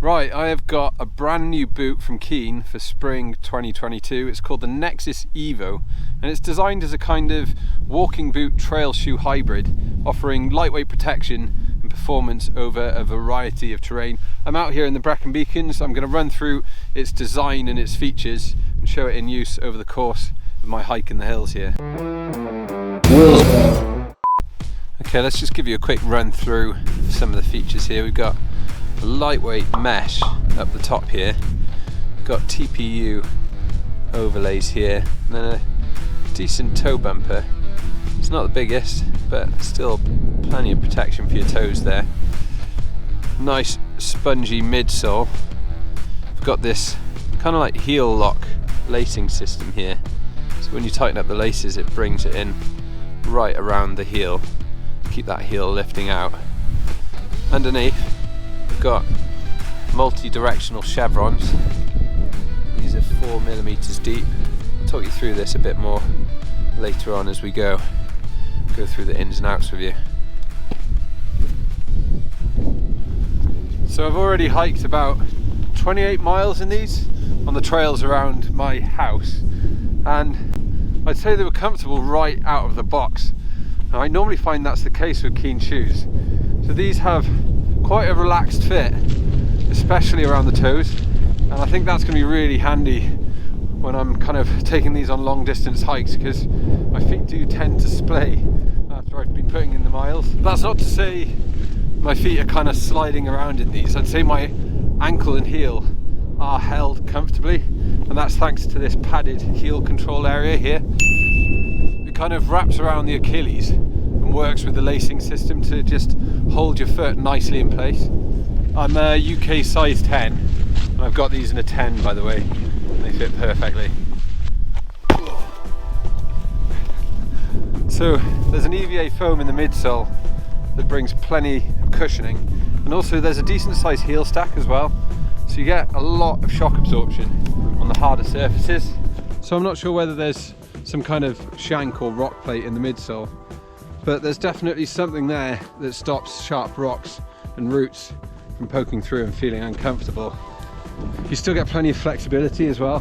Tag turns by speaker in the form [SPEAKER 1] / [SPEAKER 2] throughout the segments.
[SPEAKER 1] Right, I have got a brand new boot from Keen for spring 2022. It's called the NXIS EVO, and it's designed as a kind of walking boot trail shoe hybrid, offering lightweight protection and performance over a variety of terrain. I'm out here in the Brecon Beacons. I'm going to run through its design and its features and show it in use over the course of my hike in the hills here. Okay, let's just give you a quick run through some of the features here. We've got a lightweight mesh up the top here. We've got TPU overlays here, and then a decent toe bumper. It's not the biggest, but still plenty of protection for your toes there. Nice spongy midsole. We've got this kind of like heel lock lacing system here. So when you tighten up the laces, it brings it in right around the heel. Keep that heel lifting out. Underneath, we've got multi-directional chevrons. These are 4mm deep. I'll talk you through this a bit more later on as we go through the ins and outs with you. So I've already hiked about 28 miles in these on the trails around my house, and I'd say they were comfortable right out of the box. Now, I normally find that's the case with Keen shoes. So these have quite a relaxed fit, especially around the toes, and I think that's going to be really handy when I'm kind of taking these on long distance hikes, because my feet do tend to splay after I've been putting in the miles. That's not to say my feet are kind of sliding around in these. I'd say my ankle and heel are held comfortably, and that's thanks to this padded heel control area here. It kind of wraps around the Achilles and works with the lacing system to just hold your foot nicely in place. I'm a UK size 10, and I've got these in a 10, by the way. They fit perfectly. So there's an EVA foam in the midsole that brings plenty of cushioning, and also there's a decent sized heel stack as well, so you get a lot of shock absorption on the harder surfaces. So I'm not sure whether there's some kind of shank or rock plate in the midsole, but there's definitely something there that stops sharp rocks and roots from poking through and feeling uncomfortable. You still get plenty of flexibility as well.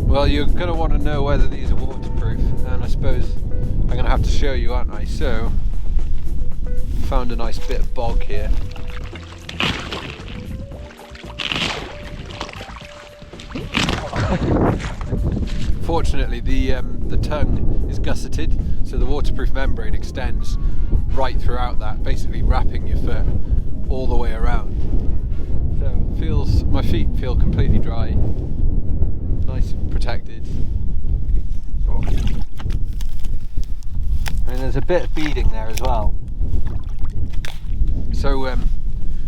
[SPEAKER 1] Well, you're going to want to know whether these are waterproof, and I suppose I'm going to have to show you, aren't I? So, found a nice bit of bog here. Fortunately, the tongue is gusseted, so the waterproof membrane extends right throughout that, basically wrapping your foot all the way around. So my feet feel completely dry, nice and protected. And there's a bit of beading there as well. So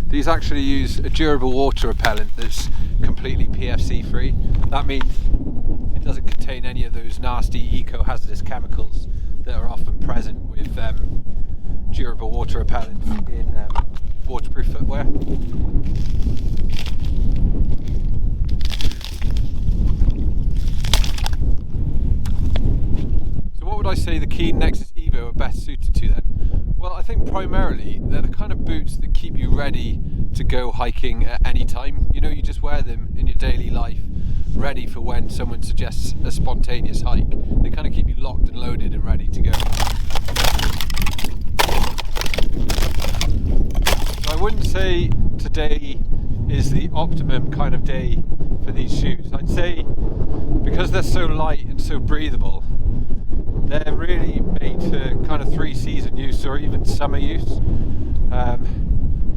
[SPEAKER 1] these actually use a durable water repellent that's completely PFC free. That means it doesn't contain any of those nasty eco-hazardous chemicals that are often present with durable water repellents in waterproof footwear. So what would I say the Keen NXIS EVO are best suited to then? Well, I think primarily they're the kind of boots that keep you ready to go hiking at any time. You know, you just wear them in your daily life, ready for when someone suggests a spontaneous hike. They kind of keep you locked and loaded and ready to go. So I wouldn't say today is the optimum kind of day for these shoes. I'd say because they're so light and so breathable, they're really made for kind of 3-season use or even summer use.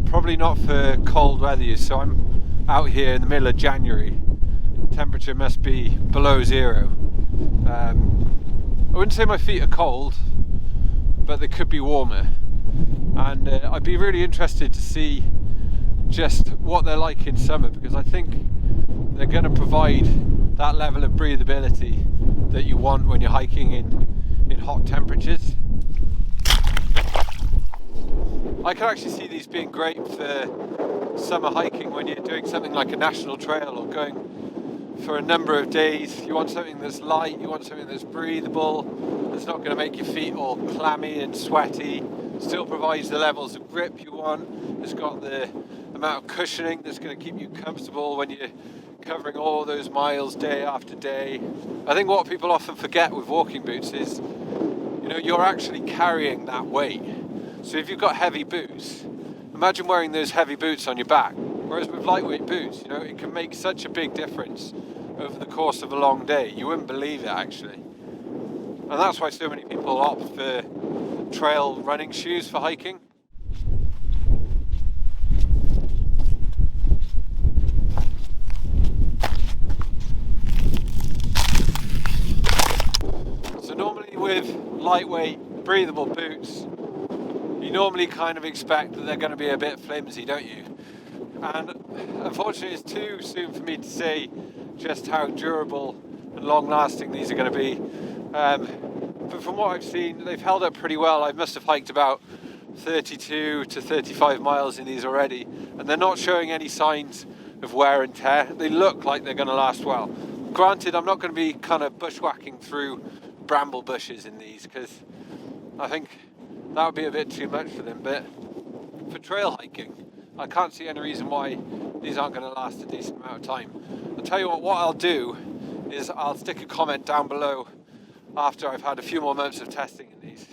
[SPEAKER 1] Probably not for cold weather use. So I'm out here in the middle of January. Temperature must be below 0. I wouldn't say my feet are cold, but they could be warmer. And I'd be really interested to see just what they're like in summer, because I think they're going to provide that level of breathability that you want when you're hiking in hot temperatures. I can actually see these being great for summer hiking when you're doing something like a national trail or going for a number of days. You want something that's light, you want something that's breathable, that's not going to make your feet all clammy and sweaty, still provides the levels of grip you want. It's got the amount of cushioning that's going to keep you comfortable when you're covering all those miles day after day. I think what people often forget with walking boots is, you know, you're actually carrying that weight. So if you've got heavy boots, imagine wearing those heavy boots on your back. Whereas with lightweight boots, you know, it can make such a big difference over the course of a long day. You wouldn't believe it, actually. And that's why so many people opt for trail running shoes for hiking. So normally with lightweight, breathable boots, you normally kind of expect that they're going to be a bit flimsy, don't you? And unfortunately it's too soon for me to say just how durable and long lasting these are going to be. But from what I've seen, they've held up pretty well. I must have hiked about 32 to 35 miles in these already, and they're not showing any signs of wear and tear. They look like they're going to last well. Granted, I'm not going to be kind of bushwhacking through bramble bushes in these, because I think that would be a bit too much for them, but for trail hiking, I can't see any reason why these aren't going to last a decent amount of time. I'll tell you what I'll do is I'll stick a comment down below after I've had a few more months of testing in these,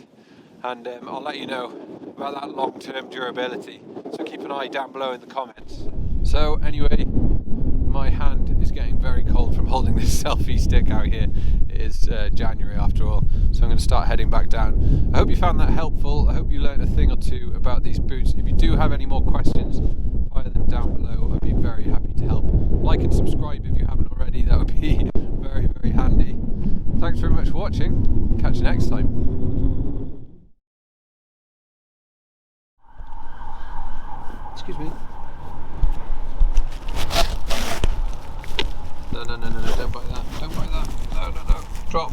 [SPEAKER 1] and I'll let you know about that long-term durability, so keep an eye down below in the comments. So anyway, my hand is getting very cold from holding this selfie stick out here. It is January after all, so I'm going to start heading back down. I hope you found that helpful. I hope you learned a thing or two about these boots. If you do have any more questions, fire them down below. I'd be very happy to help. Like and subscribe if you haven't already. That would be very, very handy. Thanks very much for watching. Catch you next time. Excuse me. No, don't bite that. Don't bite that. No.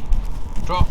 [SPEAKER 1] Drop.